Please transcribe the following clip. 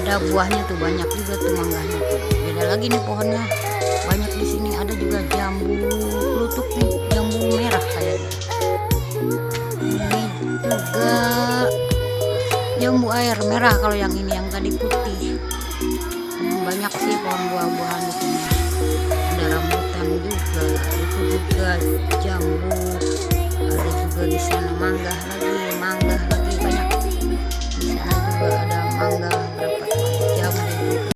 ada buahnya tuh, banyak juga tuh mangganya tuh. Beda lagi nih pohonnya, banyak di sini. Ada juga jambu klutuk nih, jambu merah kayaknya. Ini juga jambu air merah kalau yang ini, yang tadi putih. Banyak sih pohon buah-buahan di sini. Ada rambutan juga, itu juga jambu